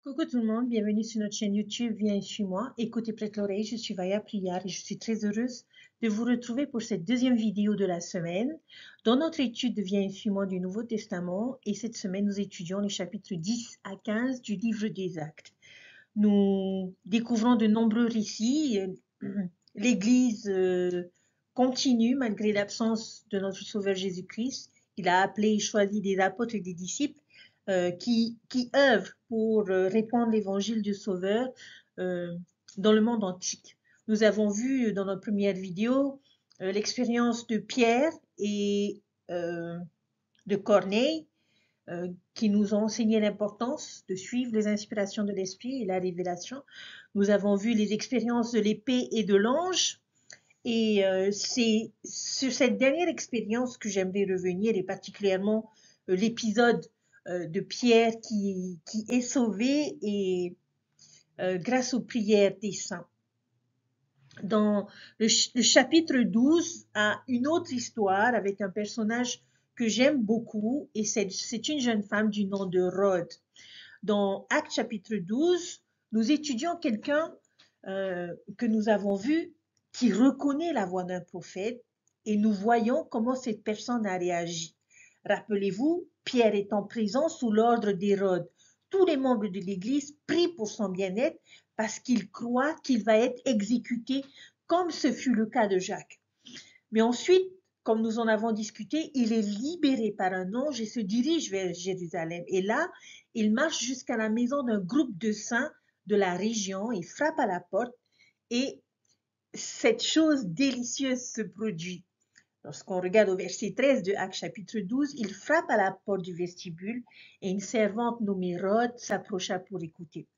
Coucou tout le monde, bienvenue sur notre chaîne YouTube Viens et suis-moi. Écoutez, prête l'oreille, je suis Vaya Priar et je suis très heureuse de vous retrouver pour cette deuxième vidéo de la semaine dans notre étude de Viens et suis-moi du Nouveau Testament. Et cette semaine, nous étudions les chapitres 10 à 15 du livre des Actes. Nous découvrons de nombreux récits. L'Église continue malgré l'absence de notre Sauveur Jésus-Christ. Il a appelé et choisi des apôtres et des disciples qui œuvrent pour répandre l'évangile du Sauveur dans le monde antique. Nous avons vu dans notre première vidéo l'expérience de Pierre et de Corneille qui nous ont enseigné l'importance de suivre les inspirations de l'Esprit et la révélation. Nous avons vu les expériences de l'épée et de l'ange. Et c'est sur cette dernière expérience que j'aimerais revenir, et particulièrement l'épisode de Pierre qui est sauvé et grâce aux prières des saints. Dans le chapitre 12 a une autre histoire avec un personnage que j'aime beaucoup et c'est une jeune femme du nom de Rhodes. Dans Actes chapitre 12, nous étudions quelqu'un que nous avons vu qui reconnaît la voix d'un prophète et nous voyons comment cette personne a réagi. Rappelez-vous, Pierre est en prison sous l'ordre d'Hérode. Tous les membres de l'Église prient pour son bien-être parce qu'ils croient qu'il va être exécuté comme ce fut le cas de Jacques. Mais ensuite, comme nous en avons discuté, il est libéré par un ange et se dirige vers Jérusalem. Et là, il marche jusqu'à la maison d'un groupe de saints de la région, il frappe à la porte et cette chose délicieuse se produit. Lorsqu'on regarde au verset 13 de Actes chapitre 12, il frappe à la porte du vestibule et une servante nommée Rhodes s'approcha pour écouter.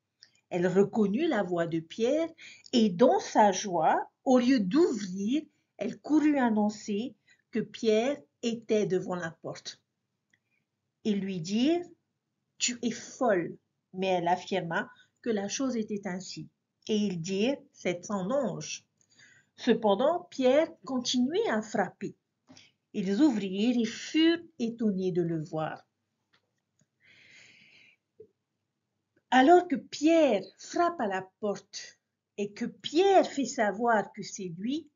Elle reconnut la voix de Pierre et dans sa joie, au lieu d'ouvrir, elle courut annoncer que Pierre était devant la porte. Ils lui dirent « Tu es folle », mais elle affirma que la chose était ainsi. Et ils dirent « C'est son ange ». Cependant, Pierre continuait à frapper. Ils ouvrirent et furent étonnés de le voir. Alors que Pierre frappe à la porte et que Pierre fait savoir que c'est lui,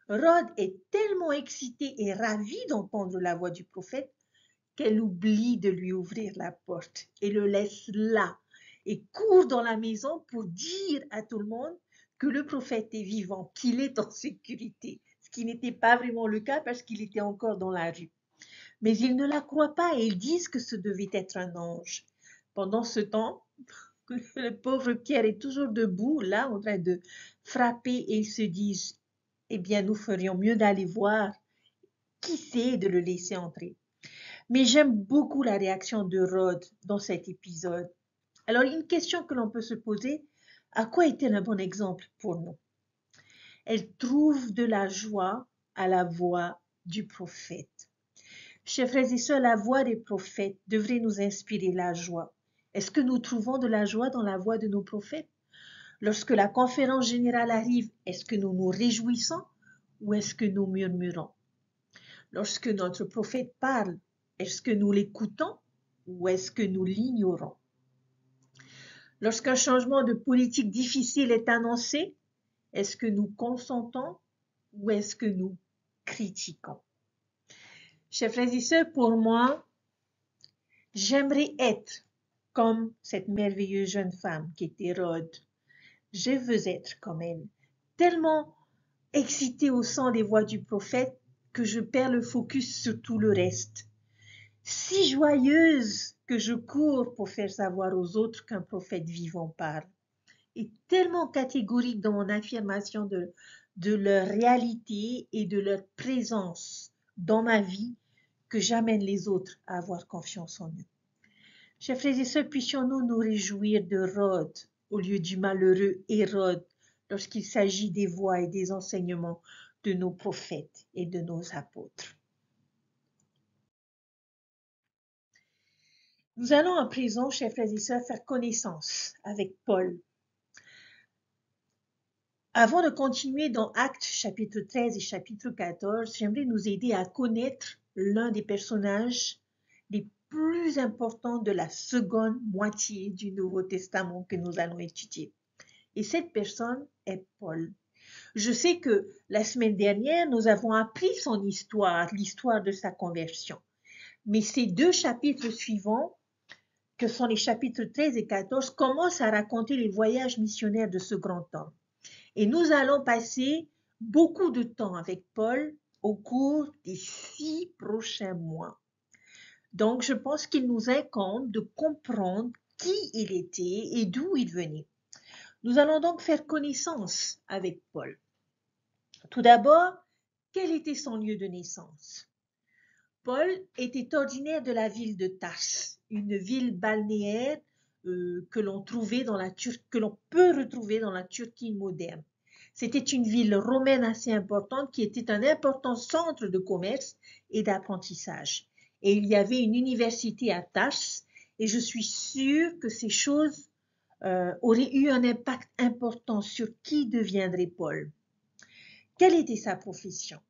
Rhodes est tellement excitée et ravie d'entendre la voix du prophète qu'elle oublie de lui ouvrir la porte et le laisse là et court dans la maison pour dire à tout le monde que le prophète est vivant, qu'il est en sécurité, ce qui n'était pas vraiment le cas parce qu'il était encore dans la rue. Mais ils ne la croient pas et ils disent que ce devait être un ange. Pendant ce temps, le pauvre Pierre est toujours debout, là, en train de frapper et ils se disent, eh bien, nous ferions mieux d'aller voir qui c'est de le laisser entrer. Mais j'aime beaucoup la réaction de Rhodes dans cet épisode. Alors, une question que l'on peut se poser, à quoi est-elle un bon exemple pour nous? Elle trouve de la joie à la voix du prophète. Chers frères et sœurs, la voix des prophètes devrait nous inspirer la joie. Est-ce que nous trouvons de la joie dans la voix de nos prophètes? Lorsque la conférence générale arrive, est-ce que nous nous réjouissons ou est-ce que nous murmurons? Lorsque notre prophète parle, est-ce que nous l'écoutons ou est-ce que nous l'ignorons? Lorsqu'un changement de politique difficile est annoncé, est-ce que nous consentons ou est-ce que nous critiquons? Chers frères et sœurs, pour moi, j'aimerais être comme cette merveilleuse jeune femme qui était Rhodes. Je veux être comme elle, tellement excitée au son des voix du prophète que je perds le focus sur tout le reste. Si joyeuse que je cours pour faire savoir aux autres qu'un prophète vivant parle. Et tellement catégorique dans mon affirmation de leur réalité et de leur présence dans ma vie que j'amène les autres à avoir confiance en eux. Chers frères et sœurs, puissions-nous nous réjouir de Rhodes au lieu du malheureux Hérode lorsqu'il s'agit des voix et des enseignements de nos prophètes et de nos apôtres. Nous allons à présent, chers frères et sœurs, faire connaissance avec Paul. Avant de continuer dans Actes chapitre 13 et chapitre 14, j'aimerais nous aider à connaître l'un des personnages les plus importants de la seconde moitié du Nouveau Testament que nous allons étudier. Et cette personne est Paul. Je sais que la semaine dernière, nous avons appris son histoire, l'histoire de sa conversion. Mais ces deux chapitres suivants, que sont les chapitres 13 et 14, commencent à raconter les voyages missionnaires de ce grand homme. Et nous allons passer beaucoup de temps avec Paul au cours des 6 prochains mois. Donc, je pense qu'il nous incombe de comprendre qui il était et d'où il venait. Nous allons donc faire connaissance avec Paul. Tout d'abord, quel était son lieu de naissance? Paul était originaire de la ville de Tars, une ville balnéaire que l'on peut retrouver dans la Turquie moderne. C'était une ville romaine assez importante qui était un important centre de commerce et d'apprentissage. Et il y avait une université à Tars, et je suis sûre que ces choses auraient eu un impact important sur qui deviendrait Paul. Quelle était sa profession?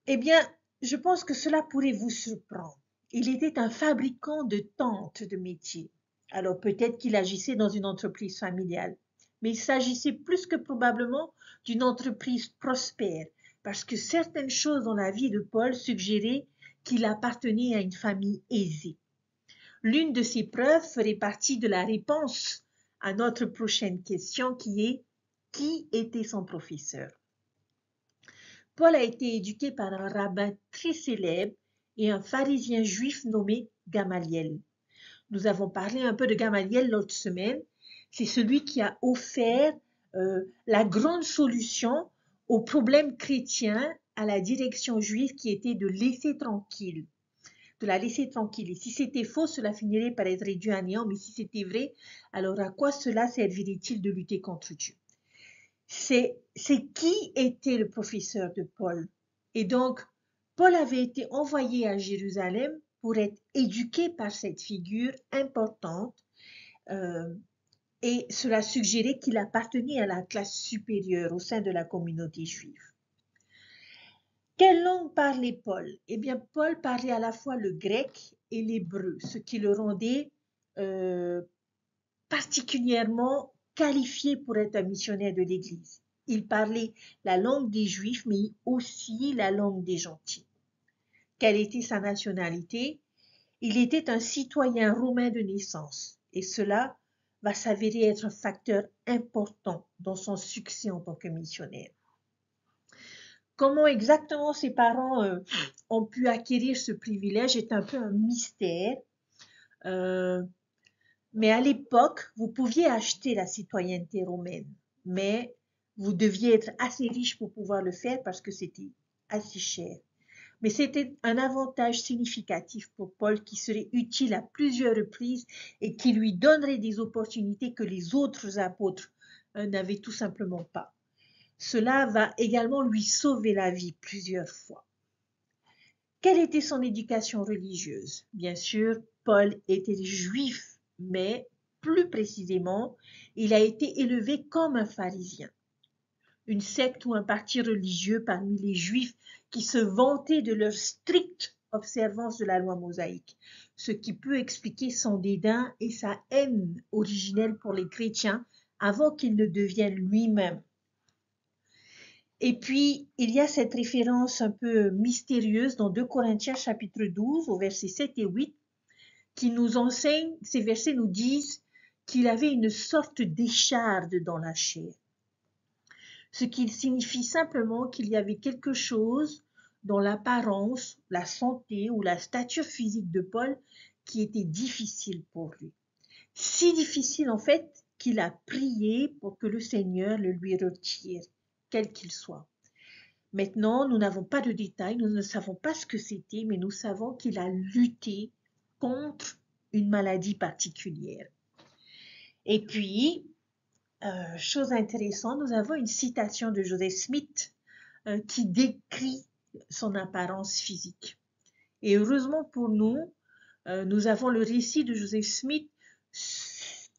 Eh bien, je pense que cela pourrait vous surprendre. Il était un fabricant de tentes de métier. Alors peut-être qu'il agissait dans une entreprise familiale, mais il s'agissait plus que probablement d'une entreprise prospère, parce que certaines choses dans la vie de Paul suggéraient qu'il appartenait à une famille aisée. L'une de ces preuves ferait partie de la réponse à notre prochaine question qui est: qui était son professeur? Paul a été éduqué par un rabbin très célèbre et un pharisien juif nommé Gamaliel. Nous avons parlé un peu de Gamaliel l'autre semaine. C'est celui qui a offert la grande solution au problème chrétien à la direction juive qui était de la laisser tranquille. Et si c'était faux, cela finirait par être réduit à néant, mais si c'était vrai, alors à quoi cela servirait-il de lutter contre Dieu? C'est qui était le professeur de Paul. Et donc, Paul avait été envoyé à Jérusalem pour être éduqué par cette figure importante et cela suggérait qu'il appartenait à la classe supérieure au sein de la communauté juive. Quelle langue parlait Paul? Eh bien, Paul parlait à la fois le grec et l'hébreu, ce qui le rendait particulièrement qualifié pour être un missionnaire de l'Église. Il parlait la langue des Juifs, mais aussi la langue des gentils. Quelle était sa nationalité? Il était un citoyen romain de naissance, et cela va s'avérer être un facteur important dans son succès en tant que missionnaire. Comment exactement ses parents ont pu acquérir ce privilège est un peu un mystère. Mais à l'époque, vous pouviez acheter la citoyenneté romaine, mais vous deviez être assez riche pour pouvoir le faire parce que c'était assez cher. Mais c'était un avantage significatif pour Paul qui serait utile à plusieurs reprises et qui lui donnerait des opportunités que les autres apôtres n'avaient tout simplement pas. Cela va également lui sauver la vie plusieurs fois. Quelle était son éducation religieuse? Bien sûr, Paul était juif, mais plus précisément, il a été élevé comme un pharisien, une secte ou un parti religieux parmi les juifs qui se vantaient de leur stricte observance de la loi mosaïque, ce qui peut expliquer son dédain et sa haine originelle pour les chrétiens avant qu'il ne devienne lui-même. Et puis, il y a cette référence un peu mystérieuse dans 2 Corinthiens chapitre 12 au verset 7 et 8 qui nous enseigne, ces versets nous disent qu'il avait une sorte d'écharde dans la chair. Ce qui signifie simplement qu'il y avait quelque chose dans l'apparence, la santé ou la stature physique de Paul qui était difficile pour lui. Si difficile en fait qu'il a prié pour que le Seigneur le lui retire, quel qu'il soit. Maintenant, nous n'avons pas de détails, nous ne savons pas ce que c'était, mais nous savons qu'il a lutté contre une maladie particulière. Et puis, chose intéressante, nous avons une citation de Joseph Smith qui décrit son apparence physique. Et heureusement pour nous, nous avons le récit de Joseph Smith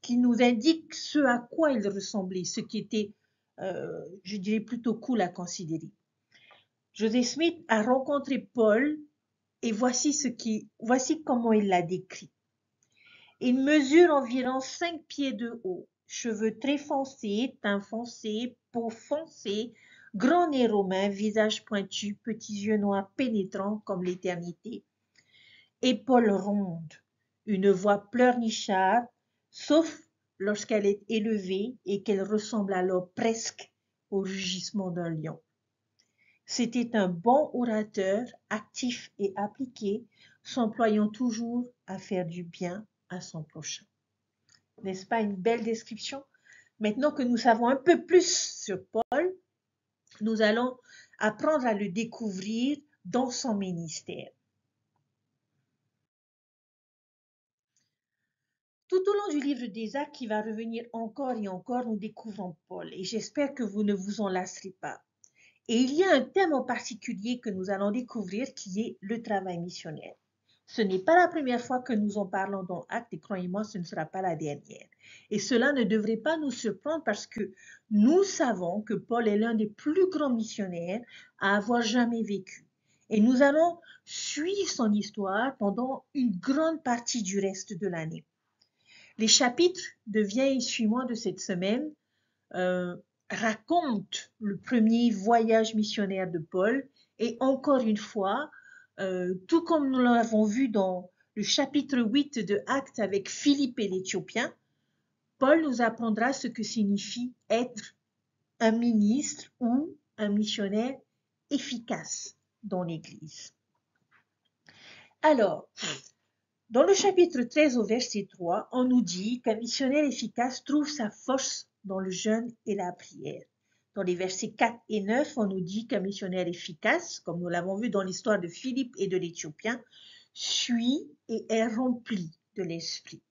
qui nous indique ce à quoi il ressemblait, ce qui était, je dirais, plutôt cool à considérer. Joseph Smith a rencontré Paul Et voici comment il l'a décrit. Il mesure environ 5 pieds de haut, cheveux très foncés, teint foncé, peau foncée, grand nez romain, visage pointu, petits yeux noirs pénétrants comme l'éternité, épaules rondes, une voix pleurnicharde, sauf lorsqu'elle est élevée et qu'elle ressemble alors presque au rugissement d'un lion. C'était un bon orateur, actif et appliqué, s'employant toujours à faire du bien à son prochain. N'est-ce pas une belle description? Maintenant que nous savons un peu plus sur Paul, nous allons apprendre à le découvrir dans son ministère. Tout au long du livre des Actes, qui va revenir encore et encore, nous découvrons Paul et j'espère que vous ne vous en lasserez pas. Et il y a un thème en particulier que nous allons découvrir qui est le travail missionnaire. Ce n'est pas la première fois que nous en parlons dans Actes et croyez-moi, ce ne sera pas la dernière. Et cela ne devrait pas nous surprendre parce que nous savons que Paul est l'un des plus grands missionnaires à avoir jamais vécu. Et nous allons suivre son histoire pendant une grande partie du reste de l'année. Les chapitres de Viens et suis-moi de cette semaine raconte le premier voyage missionnaire de Paul et encore une fois, tout comme nous l'avons vu dans le chapitre 8 de Actes avec Philippe et l'Éthiopien, Paul nous apprendra ce que signifie être un ministre ou un missionnaire efficace dans l'Église. Alors, dans le chapitre 13 au verset 3, on nous dit qu'un missionnaire efficace trouve sa force dans le jeûne et la prière. Dans les versets 4 et 9, on nous dit qu'un missionnaire efficace, comme nous l'avons vu dans l'histoire de Philippe et de l'Éthiopien, suit et est rempli de l'Esprit.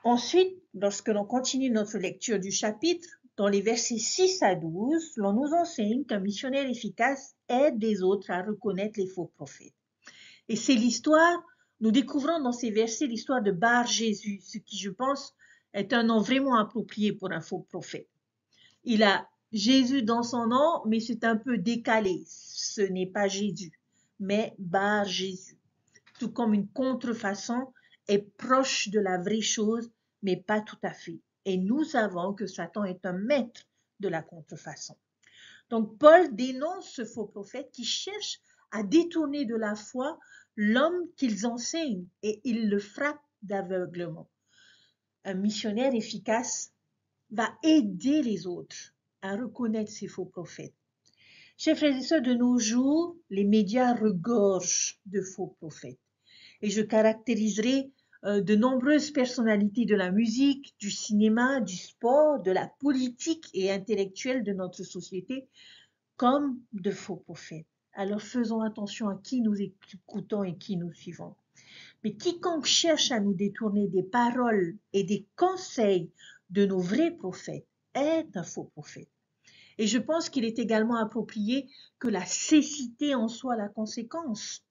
Ensuite, lorsque l'on continue notre lecture du chapitre, dans les versets 6 à 12, l'on nous enseigne qu'un missionnaire efficace aide les autres à reconnaître les faux prophètes. Et c'est l'histoire, nous découvrons dans ces versets l'histoire de Bar Jésus, ce qui, je pense, est un nom vraiment approprié pour un faux prophète. Il a Jésus dans son nom, mais c'est un peu décalé. Ce n'est pas Jésus, mais Bar Jésus. Tout comme une contrefaçon est proche de la vraie chose, mais pas tout à fait. Et nous savons que Satan est un maître de la contrefaçon. Donc Paul dénonce ce faux prophète qui cherche à détourner de la foi l'homme qu'ils enseignent et il le frappe d'aveuglement. Un missionnaire efficace va aider les autres à reconnaître ces faux prophètes. Chers frères et sœurs, de nos jours, les médias regorgent de faux prophètes. Et je caractériserai de nombreuses personnalités de la musique, du cinéma, du sport, de la politique et intellectuelle de notre société comme de faux prophètes. Alors faisons attention à qui nous écoutons et qui nous suivons. Mais quiconque cherche à nous détourner des paroles et des conseils de nos vrais prophètes est un faux prophète. Et je pense qu'il est également approprié que la cécité en soit la conséquence.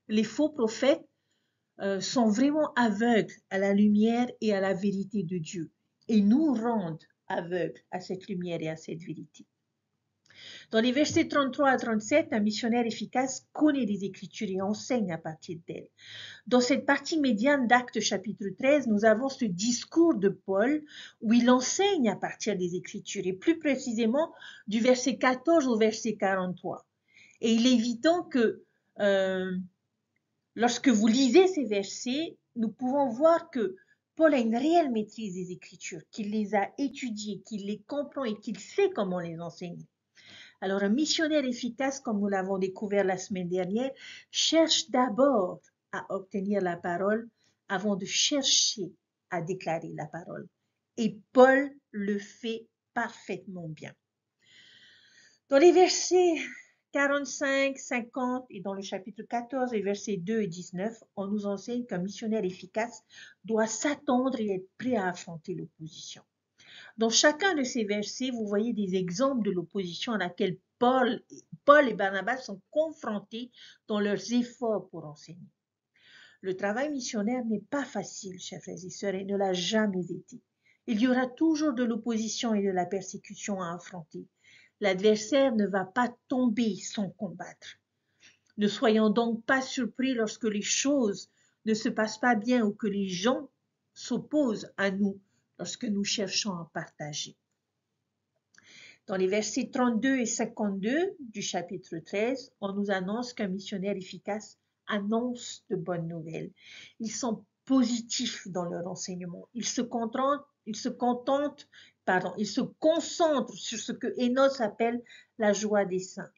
Les faux prophètes sont vraiment aveugles à la lumière et à la vérité de Dieu et nous rendent aveugles à cette lumière et à cette vérité. Dans les versets 33 à 37, un missionnaire efficace connaît les Écritures et enseigne à partir d'elles. Dans cette partie médiane d'Actes chapitre 13, nous avons ce discours de Paul où il enseigne à partir des Écritures et plus précisément du verset 14 au verset 43. Et il est évident que lorsque vous lisez ces versets, nous pouvons voir que Paul a une réelle maîtrise des Écritures, qu'il les a étudiées, qu'il les comprend et qu'il sait comment les enseigner. Alors, un missionnaire efficace, comme nous l'avons découvert la semaine dernière, cherche d'abord à obtenir la parole avant de chercher à déclarer la parole. Et Paul le fait parfaitement bien. Dans les versets 45, 50 et dans le chapitre 14 et versets 2 et 19, on nous enseigne qu'un missionnaire efficace doit s'attendre et être prêt à affronter l'opposition. Dans chacun de ces versets, vous voyez des exemples de l'opposition à laquelle Paul et Barnabas sont confrontés dans leurs efforts pour enseigner. Le travail missionnaire n'est pas facile, chers frères et sœurs, et ne l'a jamais été. Il y aura toujours de l'opposition et de la persécution à affronter. L'adversaire ne va pas tomber sans combattre. Ne soyons donc pas surpris lorsque les choses ne se passent pas bien ou que les gens s'opposent à nous lorsque nous cherchons à partager. Dans les versets 32 et 52 du chapitre 13, on nous annonce qu'un missionnaire efficace annonce de bonnes nouvelles. Ils sont positifs dans leur enseignement. Ils se concentrent sur ce que Enos appelle la joie des saints.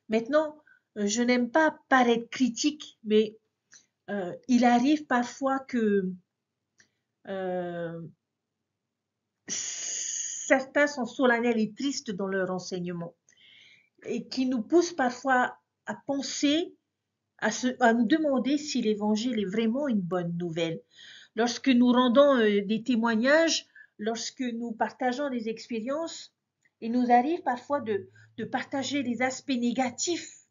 Maintenant, je n'aime pas paraître critique, mais il arrive parfois que certains sont solennels et tristes dans leur enseignement et qui nous poussent parfois à penser, à nous demander si l'évangile est vraiment une bonne nouvelle. Lorsque nous rendons des témoignages, lorsque nous partageons des expériences, il nous arrive parfois de partager les aspects négatifs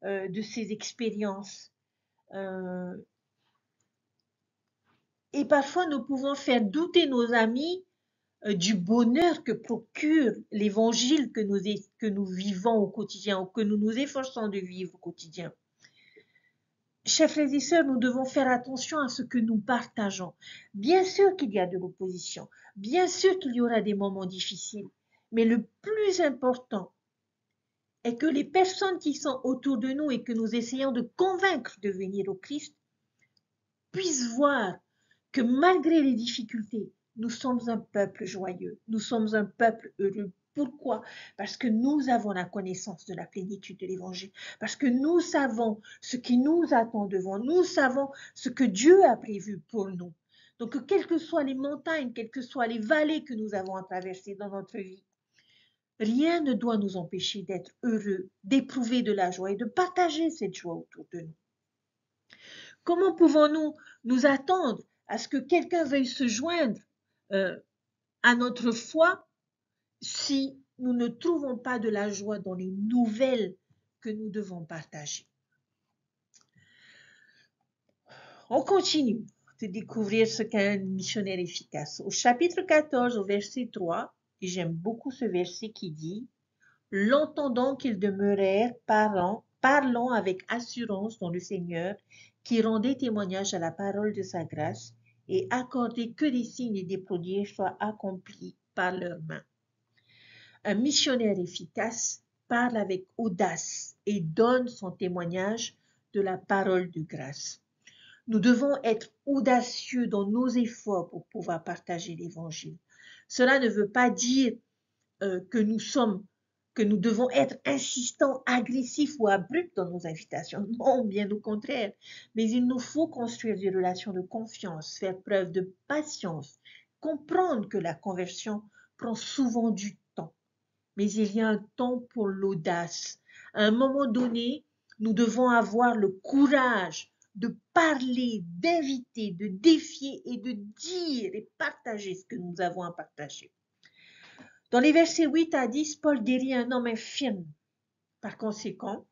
de ces expériences. Et parfois, nous pouvons faire douter nos amis du bonheur que procure l'évangile que nous vivons au quotidien ou que nous nous efforçons de vivre au quotidien. Chers frères et sœurs, nous devons faire attention à ce que nous partageons. Bien sûr qu'il y a de l'opposition, bien sûr qu'il y aura des moments difficiles, mais le plus important est que les personnes qui sont autour de nous et que nous essayons de convaincre de venir au Christ puissent voir que malgré les difficultés, nous sommes un peuple joyeux, nous sommes un peuple heureux. Pourquoi? Parce que nous avons la connaissance de la plénitude de l'Évangile, parce que nous savons ce qui nous attend devant, nous savons ce que Dieu a prévu pour nous. Donc, quelles que soient les montagnes, quelles que soient les vallées que nous avons à traverser dans notre vie, rien ne doit nous empêcher d'être heureux, d'éprouver de la joie et de partager cette joie autour de nous. Comment pouvons-nous nous attendre à ce que quelqu'un veuille se joindre à notre foi si nous ne trouvons pas de la joie dans les nouvelles que nous devons partager? On continue de découvrir ce qu'est un missionnaire efficace. Au chapitre 14, au verset 3, et j'aime beaucoup ce verset qui dit « Longtemps donc ils demeurèrent parlant avec assurance dans le Seigneur, qui rendait témoignage à la parole de sa grâce, et accordait que des signes et des prodiges soient accomplis par leurs mains. » Un missionnaire efficace parle avec audace et donne son témoignage de la parole de grâce. Nous devons être audacieux dans nos efforts pour pouvoir partager l'Évangile. Cela ne veut pas dire que nous devons être insistants, agressifs ou abrupts dans nos invitations. Non, bien au contraire. Mais il nous faut construire des relations de confiance, faire preuve de patience, comprendre que la conversion prend souvent du temps. Mais il y a un temps pour l'audace. À un moment donné, nous devons avoir le courage de parler, d'inviter, de défier et de dire et partager ce que nous avons à partager. Dans les versets 8 à 10, Paul guérit un homme infirme. Par conséquent,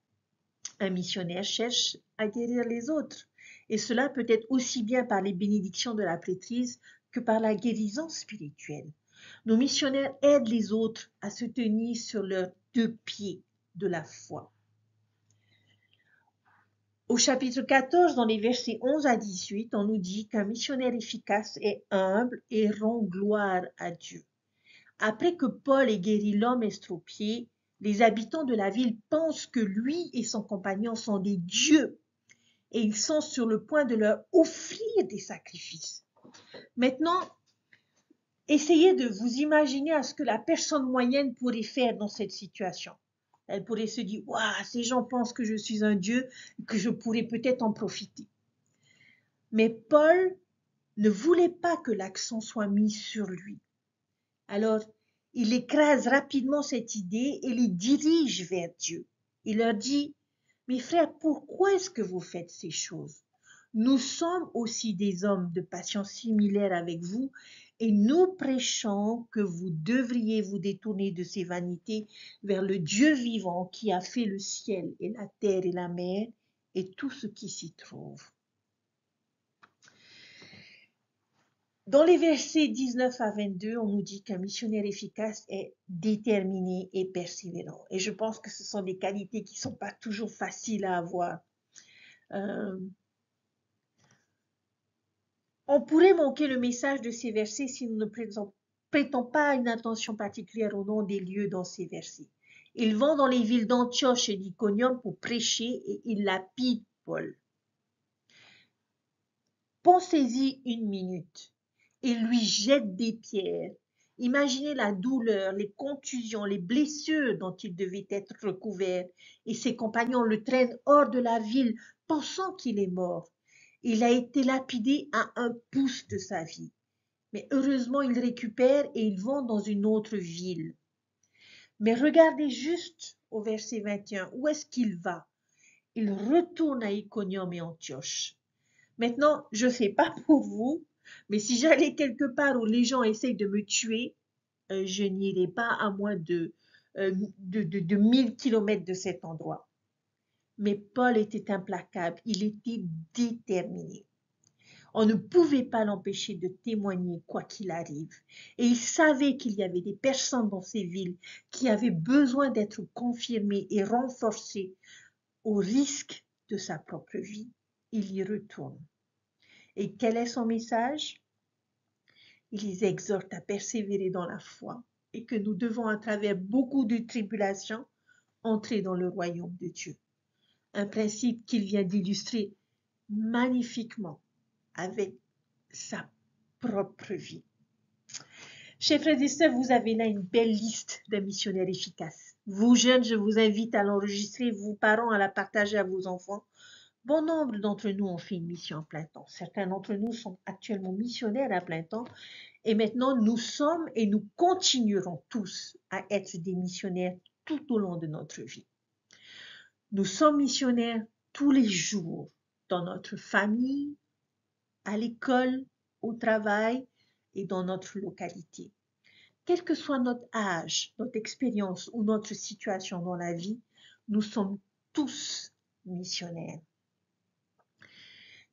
un missionnaire cherche à guérir les autres. Et cela peut être aussi bien par les bénédictions de la prêtrise que par la guérison spirituelle. Nos missionnaires aident les autres à se tenir sur leurs deux pieds de la foi. Au chapitre 14, dans les versets 11 à 18, on nous dit qu'un missionnaire efficace est humble et rend gloire à Dieu. Après que Paul ait guéri l'homme estropié, les habitants de la ville pensent que lui et son compagnon sont des dieux et ils sont sur le point de leur offrir des sacrifices. Maintenant, essayez de vous imaginer à ce que la personne moyenne pourrait faire dans cette situation. Elle pourrait se dire « Waouh, ces gens pensent que je suis un dieu, que je pourrais peut-être en profiter. » Mais Paul ne voulait pas que l'accent soit mis sur lui. Alors, il écrase rapidement cette idée et les dirige vers Dieu. Il leur dit « Mes frères, pourquoi est-ce que vous faites ces choses? Nous sommes aussi des hommes de passion similaire avec vous et nous prêchons que vous devriez vous détourner de ces vanités vers le Dieu vivant qui a fait le ciel et la terre et la mer et tout ce qui s'y trouve. » Dans les versets 19 à 22, on nous dit qu'un missionnaire efficace est déterminé et persévérant. Et je pense que ce sont des qualités qui ne sont pas toujours faciles à avoir. Euh, on pourrait manquer le message de ces versets si nous ne prêtons pas une attention particulière au nom des lieux dans ces versets. Ils vont dans les villes d'Antioche et d'Iconium pour prêcher et ils lapident Paul. Pensez-y une minute. Ils lui jettent des pierres. Imaginez la douleur, les contusions, les blessures dont il devait être recouvert, et ses compagnons le traînent hors de la ville, pensant qu'il est mort. Il a été lapidé à un pouce de sa vie. Mais heureusement, il récupère et ils vont dans une autre ville. Mais regardez juste au verset 21, où est-ce qu'il va? Il retourne à Iconium et Antioche. Maintenant, je ne sais pas pour vous, mais si j'allais quelque part où les gens essayent de me tuer, je n'irai pas à moins de 1000 kilomètres de cet endroit. Mais Paul était implacable, il était déterminé. On ne pouvait pas l'empêcher de témoigner quoi qu'il arrive. Et il savait qu'il y avait des personnes dans ces villes qui avaient besoin d'être confirmées et renforcées au risque de sa propre vie. Il y retourne. Et quel est son message? Il les exhorte à persévérer dans la foi et que nous devons, à travers beaucoup de tribulations, entrer dans le royaume de Dieu. Un principe qu'il vient d'illustrer magnifiquement avec sa propre vie. Chers frères et sœurs, vous avez là une belle liste de missionnaires efficaces. Vous jeunes, je vous invite à l'enregistrer, vous parents à la partager à vos enfants. Bon nombre d'entre nous ont fait une mission à plein temps. Certains d'entre nous sont actuellement missionnaires à plein temps. Et maintenant, nous sommes et nous continuerons tous à être des missionnaires tout au long de notre vie. Nous sommes missionnaires tous les jours dans notre famille, à l'école, au travail et dans notre localité. Quel que soit notre âge, notre expérience ou notre situation dans la vie, nous sommes tous missionnaires.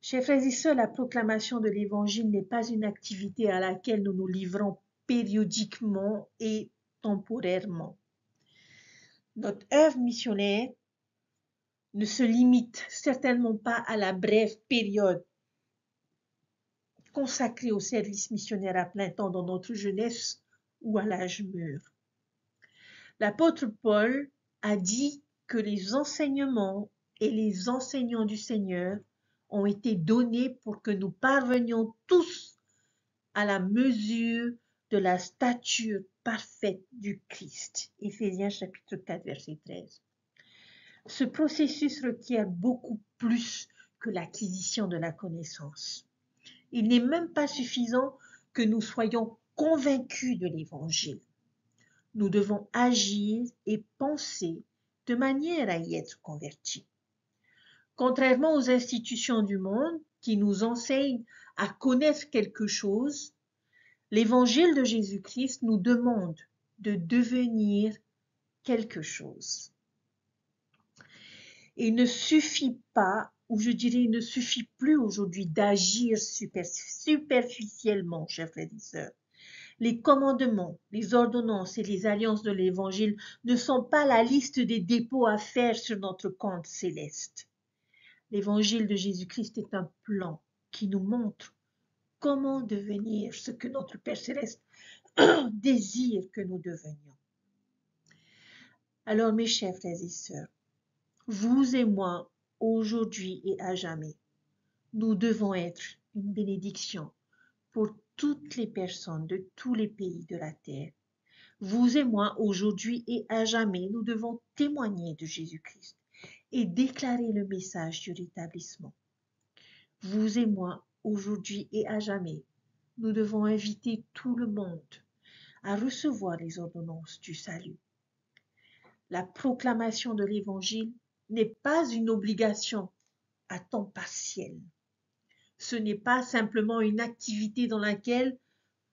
Chers frères et sœurs, la proclamation de l'Évangile n'est pas une activité à laquelle nous nous livrons périodiquement et temporairement. Notre œuvre missionnaire ne se limite certainement pas à la brève période consacrée au service missionnaire à plein temps dans notre jeunesse ou à l'âge mûr. L'apôtre Paul a dit que les enseignements et les enseignants du Seigneur ont été donnés pour que nous parvenions tous à la mesure de la stature parfaite du Christ. Éphésiens chapitre 4, verset 13. Ce processus requiert beaucoup plus que l'acquisition de la connaissance. Il n'est même pas suffisant que nous soyons convaincus de l'Évangile. Nous devons agir et penser de manière à y être convertis. Contrairement aux institutions du monde qui nous enseignent à connaître quelque chose, l'Évangile de Jésus-Christ nous demande de devenir quelque chose. Et il ne suffit pas, ou je dirais, il ne suffit plus aujourd'hui d'agir superficiellement, chers frères et sœurs. Les commandements, les ordonnances et les alliances de l'Évangile ne sont pas la liste des dépôts à faire sur notre compte céleste. L'Évangile de Jésus-Christ est un plan qui nous montre comment devenir ce que notre Père céleste désire que nous devenions. Alors, mes chers frères et sœurs, vous et moi, aujourd'hui et à jamais, nous devons être une bénédiction pour toutes les personnes de tous les pays de la terre. Vous et moi, aujourd'hui et à jamais, nous devons témoigner de Jésus-Christ et déclarer le message du rétablissement. Vous et moi, aujourd'hui et à jamais, nous devons inviter tout le monde à recevoir les ordonnances du salut. La proclamation de l'Évangile n'est pas une obligation à temps partiel. Ce n'est pas simplement une activité dans laquelle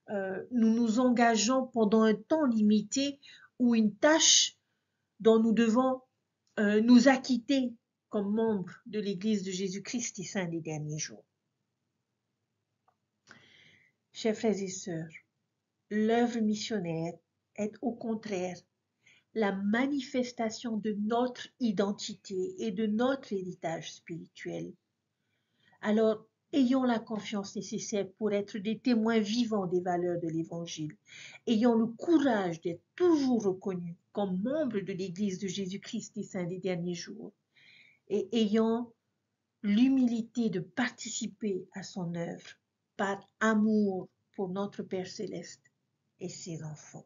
nous nous engageons pendant un temps limité ou une tâche dont nous devons nous acquitter comme membres de l'Église de Jésus-Christ des saints des derniers jours. Chers frères et sœurs, l'œuvre missionnaire est au contraire la manifestation de notre identité et de notre héritage spirituel. Alors, ayons la confiance nécessaire pour être des témoins vivants des valeurs de l'Évangile. Ayons le courage d'être toujours reconnus comme membres de l'Église de Jésus-Christ des saints des derniers jours. Et ayons l'humilité de participer à son œuvre par amour pour notre Père céleste et ses enfants.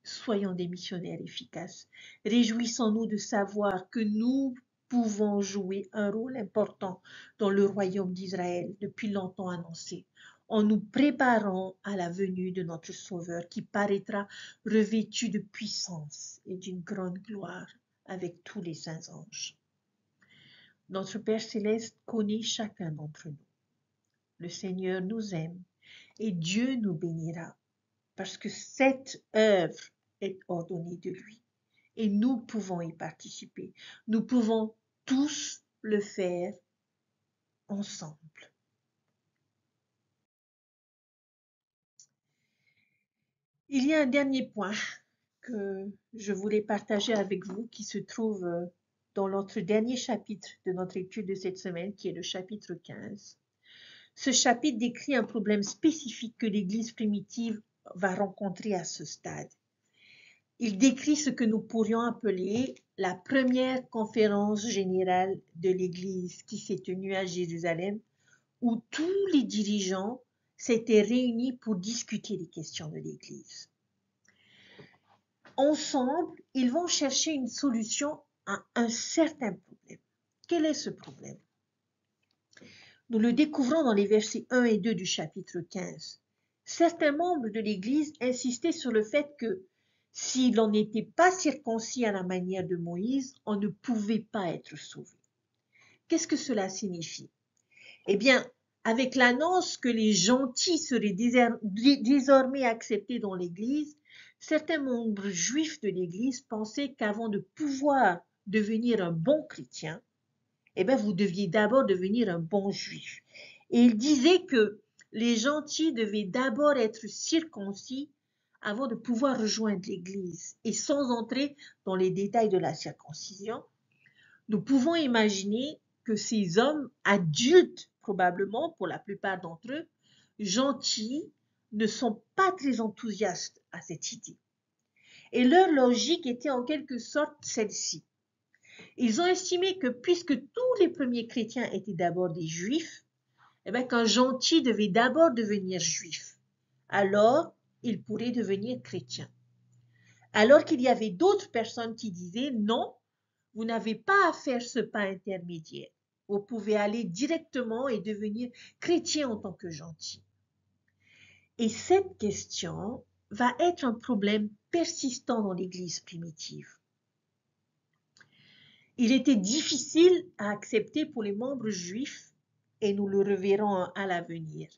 Soyons des missionnaires efficaces. Réjouissons-nous de savoir que nous pouvons jouer un rôle important dans le royaume d'Israël depuis longtemps annoncé, en nous préparant à la venue de notre Sauveur qui paraîtra revêtu de puissance et d'une grande gloire avec tous les saints anges. Notre Père céleste connaît chacun d'entre nous. Le Seigneur nous aime et Dieu nous bénira parce que cette œuvre est ordonnée de lui et nous pouvons y participer. Nous pouvons tous le faire ensemble. Il y a un dernier point que je voulais partager avec vous qui se trouve dans notre dernier chapitre de notre étude de cette semaine, qui est le chapitre 15. Ce chapitre décrit un problème spécifique que l'Église primitive va rencontrer à ce stade. Il décrit ce que nous pourrions appeler la première conférence générale de l'Église qui s'est tenue à Jérusalem, où tous les dirigeants s'étaient réunis pour discuter des questions de l'Église. Ensemble, ils vont chercher une solution à un certain problème. Quel est ce problème? Nous le découvrons dans les versets 1 et 2 du chapitre 15. Certains membres de l'Église insistaient sur le fait que si l'on n'était pas circoncis à la manière de Moïse, on ne pouvait pas être sauvé. Qu'est-ce que cela signifie? Eh bien, avec l'annonce que les gentils seraient désormais acceptés dans l'Église, certains membres juifs de l'Église pensaient qu'avant de pouvoir devenir un bon chrétien, eh bien, vous deviez d'abord devenir un bon juif. Et il disait que les gentils devaient d'abord être circoncis avant de pouvoir rejoindre l'Église. Et sans entrer dans les détails de la circoncision, nous pouvons imaginer que ces hommes adultes, probablement pour la plupart d'entre eux, gentils, ne sont pas très enthousiastes à cette idée. Et leur logique était en quelque sorte celle-ci. Ils ont estimé que puisque tous les premiers chrétiens étaient d'abord des juifs, eh bien, qu'un gentil devait d'abord devenir juif. Alors, il pourrait devenir chrétien. Alors qu'il y avait d'autres personnes qui disaient non, vous n'avez pas à faire ce pas intermédiaire. Vous pouvez aller directement et devenir chrétien en tant que gentil. Et cette question va être un problème persistant dans l'Église primitive. Il était difficile à accepter pour les membres juifs et nous le reverrons à l'avenir.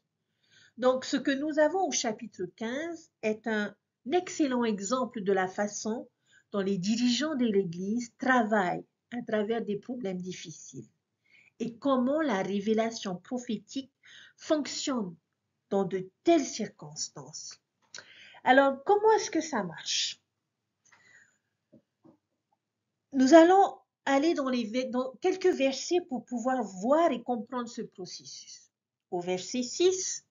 Donc, ce que nous avons au chapitre 15 est un excellent exemple de la façon dont les dirigeants de l'Église travaillent à travers des problèmes difficiles et comment la révélation prophétique fonctionne dans de telles circonstances. Alors, comment est-ce que ça marche? Nous allons aller dans quelques versets pour pouvoir voir et comprendre ce processus. Au verset 6,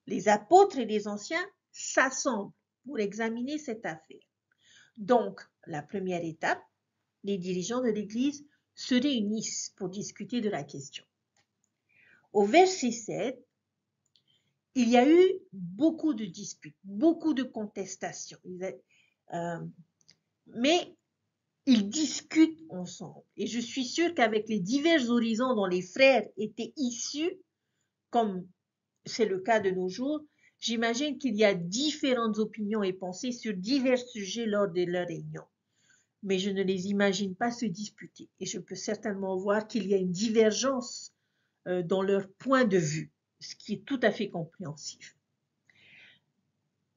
les apôtres et les anciens s'assemblent pour examiner cette affaire. Donc, la première étape, les dirigeants de l'Église se réunissent pour discuter de la question. Au verset 7, il y a eu beaucoup de disputes, beaucoup de contestations. Mais ils discutent ensemble. Et je suis sûre qu'avec les divers horizons dont les frères étaient issus, comme c'est le cas de nos jours, j'imagine qu'il y a différentes opinions et pensées sur divers sujets lors de leurs réunions. Mais je ne les imagine pas se disputer. Et je peux certainement voir qu'il y a une divergence dans leur point de vue, ce qui est tout à fait compréhensif.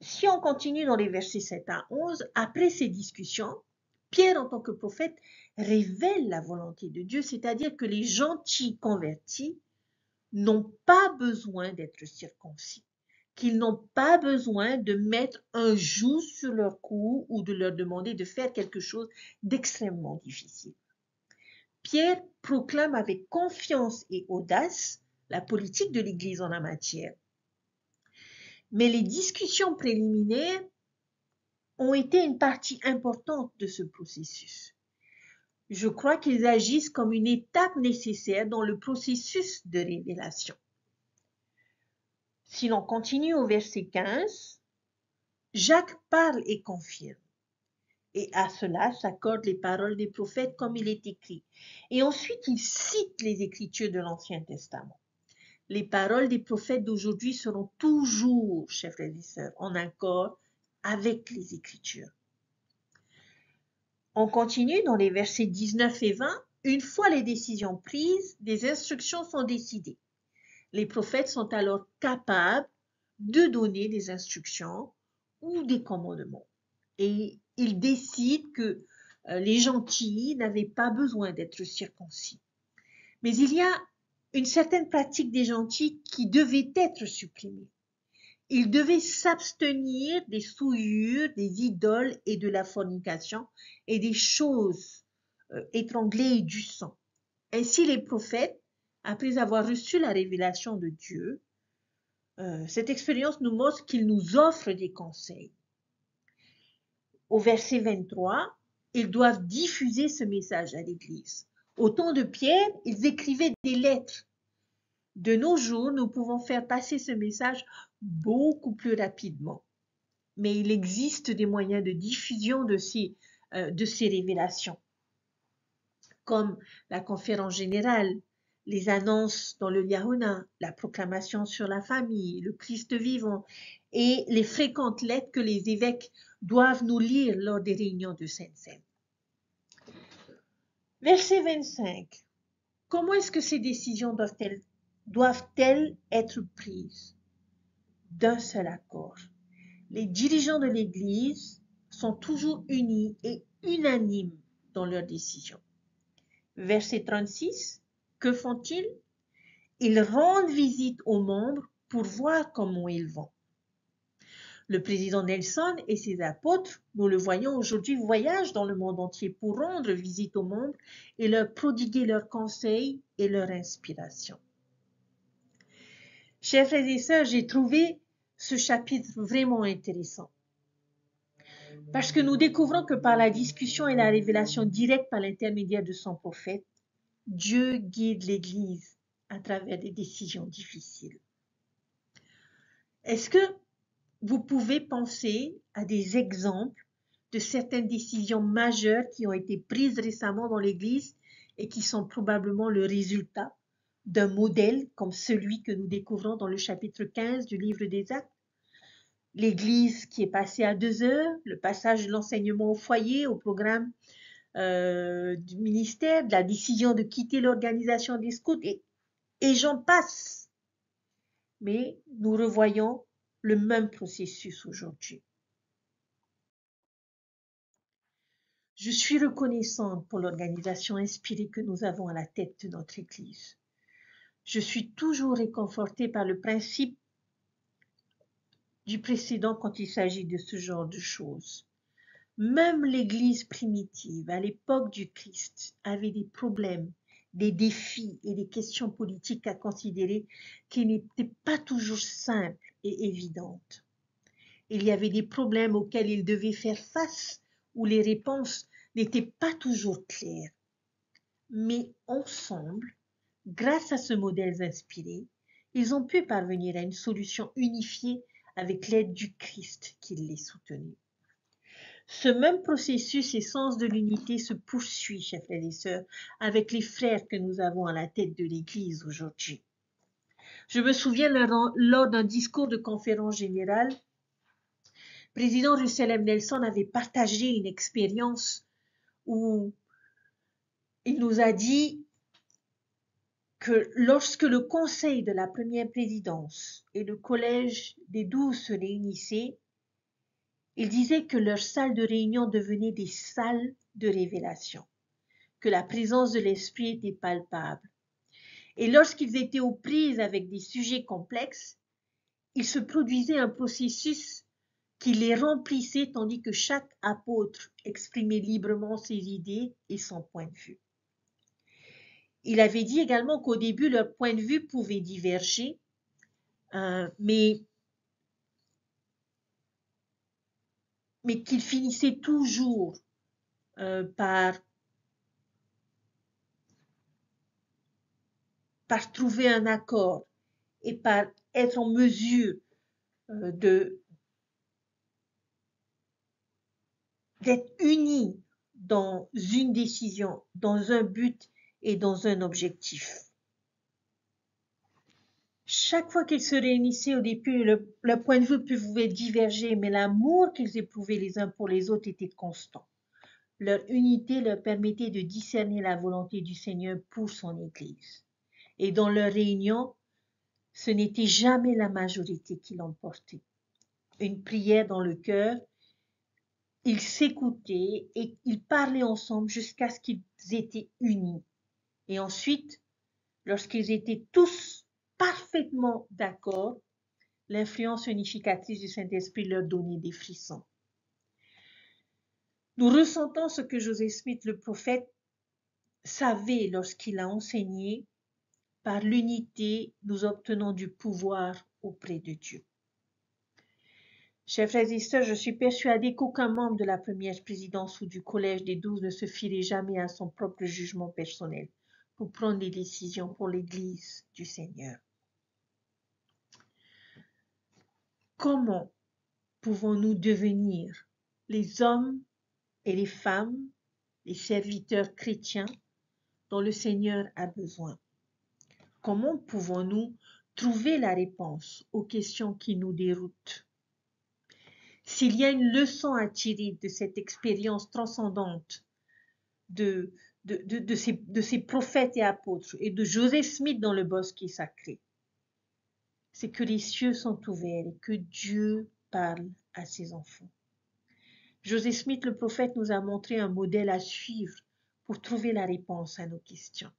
Si on continue dans les versets 7 à 11, après ces discussions, Pierre, en tant que prophète, révèle la volonté de Dieu, c'est-à-dire que les gentils convertis n'ont pas besoin d'être circoncis, qu'ils n'ont pas besoin de mettre un joug sur leur cou ou de leur demander de faire quelque chose d'extrêmement difficile. Pierre proclame avec confiance et audace la politique de l'Église en la matière. Mais les discussions préliminaires ont été une partie importante de ce processus. Je crois qu'ils agissent comme une étape nécessaire dans le processus de révélation. Si l'on continue au verset 15, Jacques parle et confirme. Et à cela s'accordent les paroles des prophètes comme il est écrit. Et ensuite, il cite les Écritures de l'Ancien Testament. Les paroles des prophètes d'aujourd'hui seront toujours, chers frères et sœurs, en accord avec les Écritures. On continue dans les versets 19 et 20. Une fois les décisions prises, des instructions sont décidées. Les prophètes sont alors capables de donner des instructions ou des commandements. Et ils décident que les gentils n'avaient pas besoin d'être circoncis. Mais il y a une certaine pratique des gentils qui devait être supprimée. Ils devaient s'abstenir des souillures, des idoles et de la fornication et des choses étranglées et du sang. Ainsi les prophètes, après avoir reçu la révélation de Dieu, cette expérience nous montre qu'ils nous offrent des conseils. Au verset 23, ils doivent diffuser ce message à l'Église. Au temps de Pierre, ils écrivaient des lettres. De nos jours, nous pouvons faire passer ce message beaucoup plus rapidement. Mais il existe des moyens de diffusion de ces révélations, comme la conférence générale, les annonces dans le Yahuna, la proclamation sur la famille, le Christ vivant et les fréquentes lettres que les évêques doivent nous lire lors des réunions de Sainte-Seine. Verset 25. Comment est-ce que ces décisions doivent-elles être prises? D'un seul accord. Les dirigeants de l'Église sont toujours unis et unanimes dans leurs décisions. Verset 36. Que font-ils? Ils rendent visite aux membres pour voir comment ils vont. Le président Nelson et ses apôtres, nous le voyons aujourd'hui, voyagent dans le monde entier pour rendre visite aux membres et leur prodiguer leurs conseils et leur inspiration. Chers frères et sœurs, j'ai trouvé ce chapitre vraiment intéressant parce que nous découvrons que par la discussion et la révélation directe par l'intermédiaire de son prophète, Dieu guide l'Église à travers des décisions difficiles. Est-ce que vous pouvez penser à des exemples de certaines décisions majeures qui ont été prises récemment dans l'Église et qui sont probablement le résultat d'un modèle comme celui que nous découvrons dans le chapitre 15 du livre des Actes? L'Église qui est passée à 2 heures, le passage de l'enseignement au foyer, au programme du ministère, de la décision de quitter l'organisation des scouts et j'en passe. Mais nous revoyons le même processus aujourd'hui. Je suis reconnaissante pour l'organisation inspirée que nous avons à la tête de notre Église. Je suis toujours réconfortée par le principe du précédent quand il s'agit de ce genre de choses. Même l'Église primitive, à l'époque du Christ, avait des problèmes, des défis et des questions politiques à considérer qui n'étaient pas toujours simples et évidentes. Il y avait des problèmes auxquels ils devaient faire face où les réponses n'étaient pas toujours claires. Mais ensemble, grâce à ce modèle inspiré, ils ont pu parvenir à une solution unifiée avec l'aide du Christ qui les soutenait. Ce même processus et sens de l'unité se poursuit, chers frères et sœurs, avec les frères que nous avons à la tête de l'Église aujourd'hui. Je me souviens lors d'un discours de conférence générale, le président Russell M. Nelson avait partagé une expérience où il nous a dit que lorsque le conseil de la première présidence et le collège des 12 se réunissaient, il disait que leurs salles de réunion devenaient des salles de révélation, que la présence de l'Esprit était palpable. Et lorsqu'ils étaient aux prises avec des sujets complexes, il se produisait un processus qui les remplissait tandis que chaque apôtre exprimait librement ses idées et son point de vue. Il avait dit également qu'au début, leur point de vue pouvait diverger, mais qu'ils finissaient toujours par trouver un accord et par être en mesure d'être unis dans une décision, dans un but et dans un objectif. Chaque fois qu'ils se réunissaient au début, leur point de vue pouvait diverger, mais l'amour qu'ils éprouvaient les uns pour les autres était constant. Leur unité leur permettait de discerner la volonté du Seigneur pour son Église. Et dans leur réunion, ce n'était jamais la majorité qui l'emportait. Une prière dans le cœur, ils s'écoutaient et ils parlaient ensemble jusqu'à ce qu'ils étaient unis. Et ensuite, lorsqu'ils étaient tous parfaitement d'accord, l'influence unificatrice du Saint-Esprit leur donnait des frissons. Nous ressentons ce que Joseph Smith, le prophète, savait lorsqu'il a enseigné. Par l'unité, nous obtenons du pouvoir auprès de Dieu. Chers frères et sœurs, je suis persuadée qu'aucun membre de la première présidence ou du collège des 12 ne se fierait jamais à son propre jugement personnel pour prendre des décisions pour l'Église du Seigneur. Comment pouvons-nous devenir les hommes et les femmes, les serviteurs chrétiens dont le Seigneur a besoin? Comment pouvons-nous trouver la réponse aux questions qui nous déroutent? S'il y a une leçon à tirer de cette expérience transcendante de ces prophètes et apôtres et de Joseph Smith dans le bosquet sacré, c'est que les cieux sont ouverts et que Dieu parle à ses enfants. Joseph Smith, le prophète, nous a montré un modèle à suivre pour trouver la réponse à nos questions.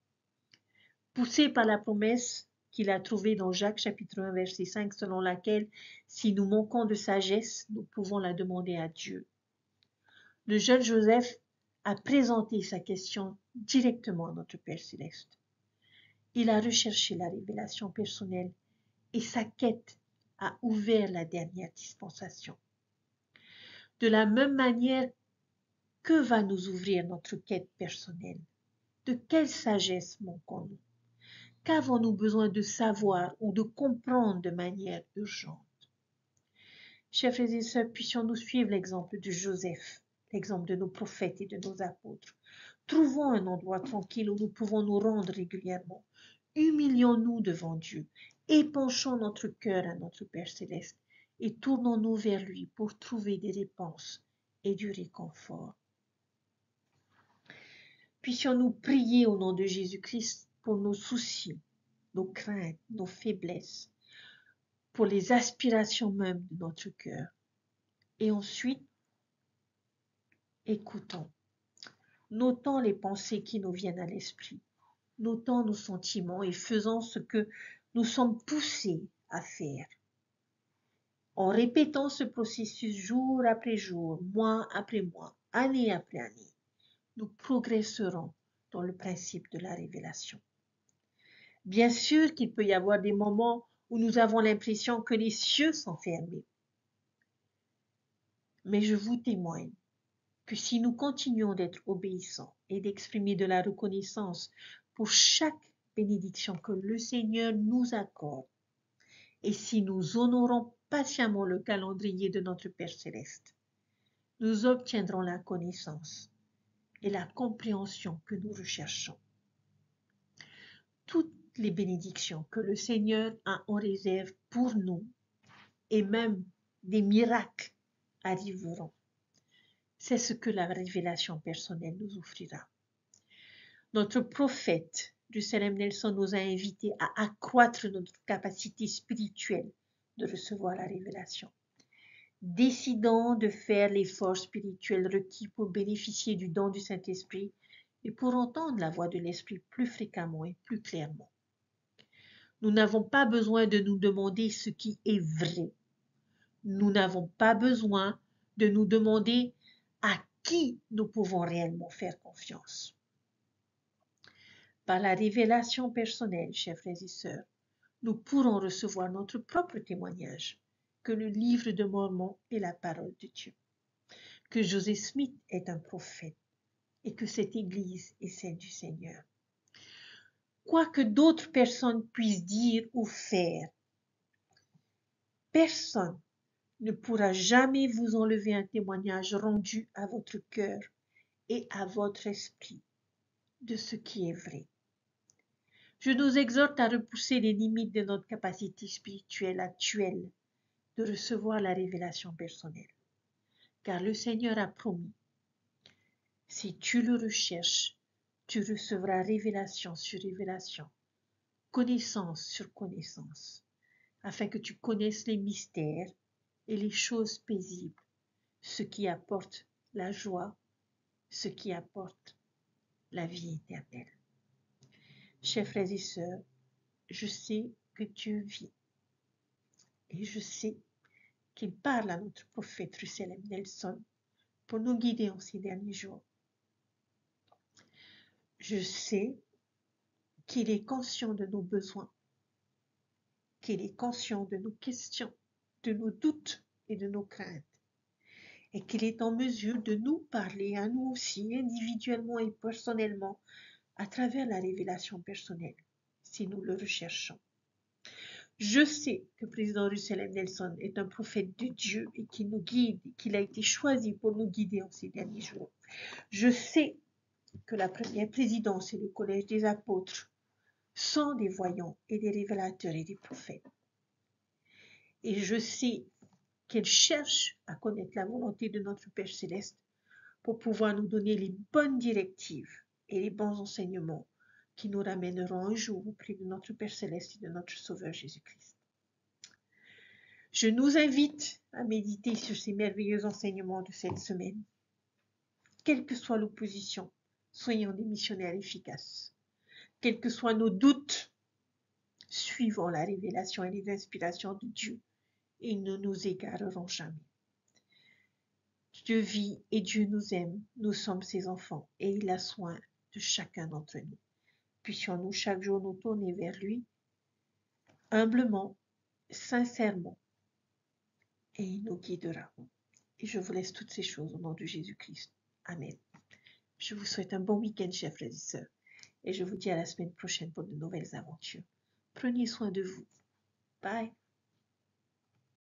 Poussé par la promesse qu'il a trouvée dans Jacques chapitre 1 verset 5, selon laquelle si nous manquons de sagesse, nous pouvons la demander à Dieu. Le jeune Joseph a présenté sa question directement à notre Père céleste. Il a recherché la révélation personnelle et sa quête a ouvert la dernière dispensation. De la même manière, que va nous ouvrir notre quête personnelle? De quelle sagesse manquons-nous? Qu'avons-nous besoin de savoir ou de comprendre de manière urgente? Chers frères et sœurs, puissions-nous suivre l'exemple de Joseph, l'exemple de nos prophètes et de nos apôtres. Trouvons un endroit tranquille où nous pouvons nous rendre régulièrement. Humilions-nous devant Dieu, épanchons notre cœur à notre Père céleste et tournons-nous vers lui pour trouver des réponses et du réconfort. Puissions-nous prier au nom de Jésus-Christ pour nos soucis, nos craintes, nos faiblesses, pour les aspirations même de notre cœur. Et ensuite, écoutons, notons les pensées qui nous viennent à l'esprit, notons nos sentiments et faisons ce que nous sommes poussés à faire. En répétant ce processus jour après jour, mois après mois, année après année, nous progresserons dans le principe de la révélation. Bien sûr qu'il peut y avoir des moments où nous avons l'impression que les cieux sont fermés. Mais je vous témoigne que si nous continuons d'être obéissants et d'exprimer de la reconnaissance pour chaque bénédiction que le Seigneur nous accorde, et si nous honorons patiemment le calendrier de notre Père céleste, nous obtiendrons la connaissance et la compréhension que nous recherchons. Toutes les bénédictions que le Seigneur a en réserve pour nous, et même des miracles arriveront. C'est ce que la révélation personnelle nous offrira. Notre prophète, Russell Nelson, nous a invités à accroître notre capacité spirituelle de recevoir la révélation. Décidons de faire l'effort spirituel requis pour bénéficier du don du Saint-Esprit et pour entendre la voix de l'Esprit plus fréquemment et plus clairement. Nous n'avons pas besoin de nous demander ce qui est vrai. Nous n'avons pas besoin de nous demander à qui nous pouvons réellement faire confiance. Par la révélation personnelle, chers frères et sœurs, nous pourrons recevoir notre propre témoignage que le livre de Mormon est la parole de Dieu, que Joseph Smith est un prophète et que cette Église est celle du Seigneur. Quoi que d'autres personnes puissent dire ou faire, personne ne pourra jamais vous enlever un témoignage rendu à votre cœur et à votre esprit de ce qui est vrai. Je nous exhorte à repousser les limites de notre capacité spirituelle actuelle de recevoir la révélation personnelle. Car le Seigneur a promis, si tu le recherches, tu recevras révélation sur révélation, connaissance sur connaissance, afin que tu connaisses les mystères et les choses paisibles, ce qui apporte la joie, ce qui apporte la vie éternelle. Chers frères et sœurs, je sais que Dieu vit et je sais qu'il parle à notre prophète Russell M. Nelson pour nous guider en ces derniers jours. Je sais qu'il est conscient de nos besoins, qu'il est conscient de nos questions, de nos doutes et de nos craintes, et qu'il est en mesure de nous parler à nous aussi, individuellement et personnellement, à travers la révélation personnelle, si nous le recherchons. Je sais que le président Russell M. Nelson est un prophète de Dieu et qu'il nous guide, qu'il a été choisi pour nous guider en ces derniers jours. Je sais que la première présidence et le collège des apôtres sont des voyants et des révélateurs et des prophètes. Et je sais qu'elle cherche à connaître la volonté de notre Père Céleste pour pouvoir nous donner les bonnes directives et les bons enseignements qui nous ramèneront un jour auprès de notre Père Céleste et de notre Sauveur Jésus-Christ. Je nous invite à méditer sur ces merveilleux enseignements de cette semaine. Quelle que soit l'opposition, soyons des missionnaires efficaces. Quels que soient nos doutes, suivons la révélation et les inspirations de Dieu et ne nous égarerons jamais. Dieu vit et Dieu nous aime, nous sommes ses enfants et il a soin de chacun d'entre nous. Puissions-nous chaque jour nous tourner vers lui, humblement, sincèrement, et il nous guidera. Et je vous laisse toutes ces choses au nom de Jésus-Christ. Amen. Je vous souhaite un bon week-end, chers frères et sœurs, et je vous dis à la semaine prochaine pour de nouvelles aventures. Prenez soin de vous. Bye.